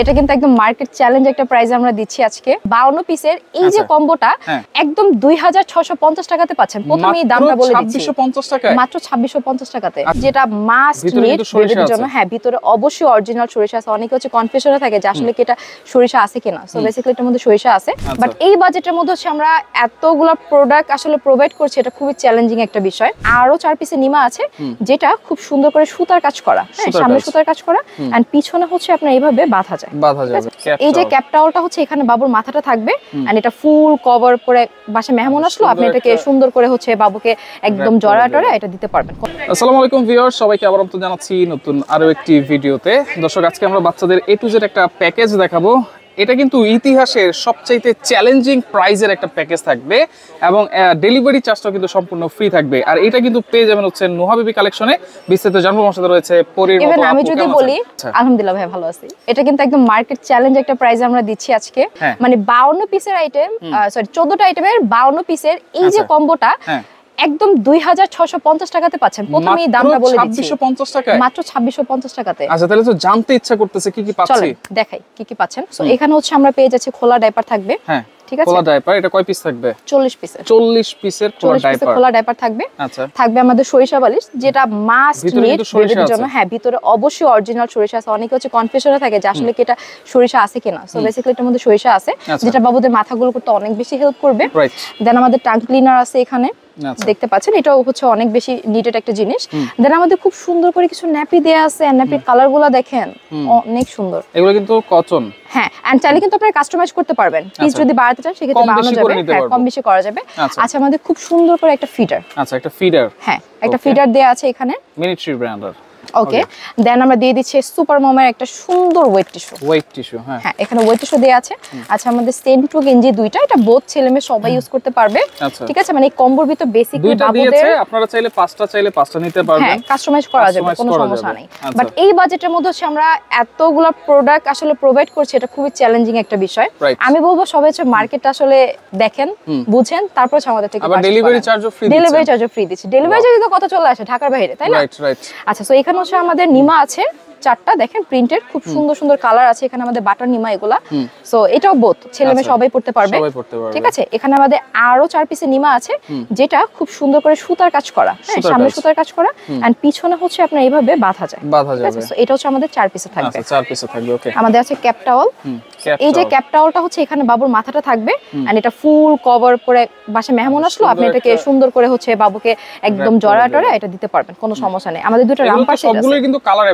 এটা কিন্তু একদম মার্কেট চ্যালেঞ্জ একটা প্রাইস আমরা দিচ্ছি আজকে 52 পিসের এই যে কম্বোটা একদম 2650 টাকাতে পাচ্ছেন। প্রথমেই দামটা বলে দিচ্ছি 2650 টাকায়, মাত্র 2650 টাকাতে, যেটা মাস্ট নিড বেবির জন্য। হ্যাঁ, ভিতরে অবশ্যই অরিজিনাল সরিষা আছে। অনেকে হচ্ছে কনফিউশনে থাকে যে আসলে কি এটা সরিষা আছে কিনা। সো বেসিক্যালি এটার মধ্যে সরিষা আছে, বাট এই বাজেটের মধ্যে হচ্ছে আমরা এতগুলো প্রোডাক্ট আসলে প্রোভাইড করছি, এটা খুবই চ্যালেঞ্জিং একটা বিষয়। আরো 4 পিসের নিমা আছে যেটা খুব সুন্দর করে সুতার কাজ করা, হ্যাঁ সামনে সুতার কাজ করা, এন্ড পিছনে হচ্ছে আপনার এইভাবে বাঁধা যায়। এই যে ক্যাপ টাওয়ালটা হচ্ছে এখানে বাবুর মাথাটা থাকবে, এন্ড এটা ফুল কভার করে বাসায় মেহমান আসলো আপনি এটাকে সুন্দর করে হচ্ছে বাবুকে একদম জড়াটরে এটা দিতে পারবেন। আসসালামু আলাইকুম ভিউয়ার্স, সবাইকে আবার আমন্ত্রণ জানাচ্ছি নতুন আরো একটি ভিডিওতে। দর্শক, আজকে আমরা বাচ্চাদের A to Z একটা প্যাকেজ দেখাবো। এটা কিন্তু ইতিহাসের সবচাইতে চ্যালেঞ্জিং প্রাইজের একটা প্যাকেজ থাকবে এবং ডেলিভারি চার্জটাও কিন্তু সম্পূর্ণ ফ্রি থাকবে। আর এটা কিন্তু পেয়ে যাবেন হচ্ছে নোহা বেবি কালেকশনে। বিস্তারিত জানবো, আমার সাথে রয়েছে পরীর মতো। আমি যদি বলি আলহামদুলিল্লাহ ভাই ভালো আছি। এটা কিন্তু একদম মার্কেট চ্যালেঞ্জ একটা প্রাইজ আমরা দিচ্ছি আজকে। মানে 52 পিসের আইটেম, সরি 14টা আইটেমের 52 পিসের এই যে কম্বোটা একদম 2650 টাকাতে পাচ্ছেন। প্রথমেই দামটা বলে দিচ্ছি 2650 টাকায়, মাত্র 2650 টাকাতে। আচ্ছা, তাহলে তো জানতে ইচ্ছা করতেছে কি কি পাচ্ছি। চলেন দেখাই কি কি পাচ্ছেন। সো এখানে হচ্ছে আমরা পেয়ে যাচ্ছি খোলা ডাইপার থাকবে। হ্যাঁ ঠিক আছে, খোলা ডাইপার। এটা কয় পিস থাকবে? 40 পিসের। 40 পিসের খোলা ডাইপার থাকবে। আচ্ছা, থাকবে আমাদের সরিষা বালিশ, যেটা মাস্ট নিড বেবির জন্য। হ্যাঁ, ভিতরে অবশ্যই অরিজিনাল সরিষা আছে। অনেকে হচ্ছে কনফিউশনে থাকে যে আসলে কি এটা সরিষা আছে কিনা। সো বেসিক্যালি এটার মধ্যে সরিষা আছে, যেটা বাবুদের মাথাগুলো করতে অনেক বেশি হেল্প করবে। দেন আমাদের টাং ক্লিনার আছে এখানে, দেখতে পাচ্ছেন, এটাও হচ্ছে অনেক বেশি নিডেড একটা জিনিস। দেন আমাদের খুব সুন্দর করে কিছু ন্যাপি দেয়া আছে, আর ন্যাপির কালারগুলো দেখেন অনেক সুন্দর। এগুলো কিন্তু কটন। হ্যাঁ, এন্ড চাইলে কিন্তু আপনারা কাস্টমাইজ করতে পারবেন। পিস যদি বাড়াতে চান সেক্ষেত্রে বাড়ানো যাবে, হ্যাঁ কম বেশি করা যাবে। আচ্ছা, আমাদের খুব সুন্দর করে একটা ফিডার। আচ্ছা, একটা ফিডার। হ্যাঁ, একটা ফিডার দেয়া আছে এখানে, মিনিট্রি ব্র্যান্ডের। ওকে, দেন আমরা দিয়ে দিচ্ছি সুপার মমের একটা সুন্দর ওয়েট টিস্যু। হ্যাঁ, এখানে ওয়েট টিস্যু দেয়া আছে। আচ্ছা, আমাদের সেন্টু গেঞ্জি দুইটা, এটা বোথ ছেলে মেয়ে সবাই ইউজ করতে পারবে। ঠিক আছে, মানে এই কম্বোর ভিতর বেসিক্যালি বাবুদের আপনারা চাইলে পাঁচটা নিতে পারবেন। হ্যাঁ, কাস্টমাইজ করা যাবে, কোনো সমস্যা নাই। বাট এই বাজেটের মধ্যে হচ্ছে আমরা এতগুলো প্রোডাক্ট আসলে প্রোভাইড করছি, এটা খুবই চ্যালেঞ্জিং একটা বিষয়। আমি বলবো সবাই হচ্ছে মার্কেটটা আসলে দেখেন, বুঝেন, তারপর আমাদের থেকে ডেলিভারি চার্জও ফ্রি দিচ্ছি। ডেলিভারি চার্জ তো কত চলে আসে ঢাকার বাইরে, তাই না? আচ্ছা, সো এখানে হচ্ছে আমাদের নিমা আছে 4টা, দেখেন প্রিন্টেড, খুব সুন্দর সুন্দর কালার আছে। এখানে আমাদের বাটার নিমা এগুলা। সো এটাও বোথ ছেলে মেয়ে সবাই পড়তে পারবে। ঠিক আছে, এখানে আমাদের আরো 4 পিসের নিমা আছে যেটা খুব সুন্দর করে সুতার কাজ করা, হ্যাঁ সামনে সুতার কাজ করা, এন্ড পিছনে হচ্ছে আপনার এইভাবে বাঁধা যায়। সো এটা হচ্ছে আমাদের 4 পিসে থাকবে। আচ্ছা, 4 পিসে থাকবে। ওকে, আমাদের আছে ক্যাপ টাওয়াল। এই যে ক্যাপ টাওয়ালটা হচ্ছে এখানে বাবুর মাথাটা থাকবে, এন্ড এটা ফুল কভার করে বাসায় মেহমান আসলো আপনি এটাকে সুন্দর করে হচ্ছে বাবুকে একদম জড়াটরে এটা দিতে পারবেন, কোনো সমস্যা নেই। আমাদের দুটো রাম্পার সেট আছে, সবগুলোই কিন্তু কালার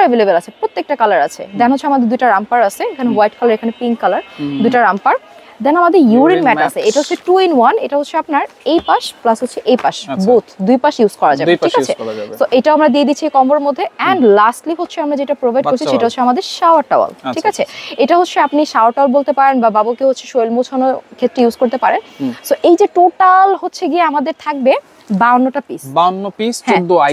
अवेलेबल আছে। প্রত্যেকটা কালার আছে। দেন হচ্ছে আমাদের দুটো রাম্পার আছে, এখানে হোয়াইট কালার, এখানে পিঙ্ক কালার, দুটো রাম্পার। দেন আমাদের ইউরিন ম্যাট আছে, এটা হচ্ছে 2 in 1। এটা হচ্ছে আপনার এই পাশ প্লাস হচ্ছে এই পাশ, বোথ দুই পাশ ইউজ করা যাবে। ঠিক আছে, সো এটা আমরা দিয়ে দিচ্ছি কম্বোর মধ্যে। এন্ড লাস্টলি হচ্ছে আমরা যেটা প্রোভাইড করছি সেটা হচ্ছে আমাদের শাওয়ার টাওয়াল। ঠিক আছে, এটা হচ্ছে আপনি শাওয়ার টাওয়াল বলতে পারেন বা বাবুকে হচ্ছে শরীর মোছানোর ক্ষেত্রে ইউজ করতে পারেন। সো এই যে টোটাল হচ্ছে গিয়ে আমাদের থাকবে 52টা পিস, 52 পিস,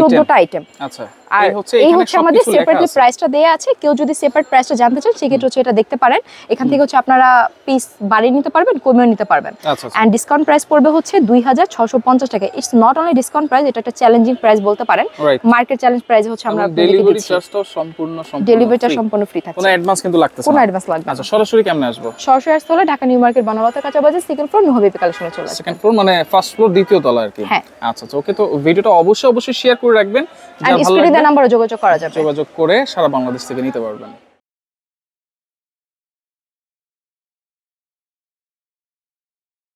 14টা আইটেম। আচ্ছা, আর এই হচ্ছে আমাদের সেপারেটলি প্রাইসটা দেয়া আছে। কেউ যদি সেপারেট প্রাইসটা জানতে চান সেক্ষেত্রে হচ্ছে এটা দেখতে পারেন। এখান থেকে হচ্ছে আপনারা পিস বাড়িয়ে নিতে পারবেন, কমিয়ে নিতে পারবেন। এন্ড ডিসকাউন্ট প্রাইস পড়বে হচ্ছে 2650 টাকা। It's not only discount price, এটা একটা চ্যালেঞ্জিং প্রাইস বলতে পারেন। মার্কেট চ্যালেঞ্জ প্রাইস হচ্ছে আমরা ডেলিভারি চার্জটাও সম্পূর্ণ ফ্রি থাকছে। কোনো অ্যাডভান্স কিন্তু লাগতেছে না, কোনো অ্যাডভান্স লাগবে না। আচ্ছা, সরাসরি কেমনে আসবো? সরাসরি আসতে হলে ঢাকা নিউ মার্কেট বনলতা কাঁচা বাজার, সেকেন্ড ফ্লোর নোহা বেবি কালেকশনে চলে আসবেন। সেকেন্ড ফ্লোর মানে ফার্স্ট ফ্লোর, দ্বিতীয় তলা আর কি। আচ্ছা, ওকে, তো ভিডিওটা অবশ্যই শেয়ার করে রাখবেন, আর স্ক্রিনে দেওয়া নম্বরে যোগাযোগ করা যাবে। যোগাযোগ করে সারা বাংলাদেশ থেকে নিতে পারবেন।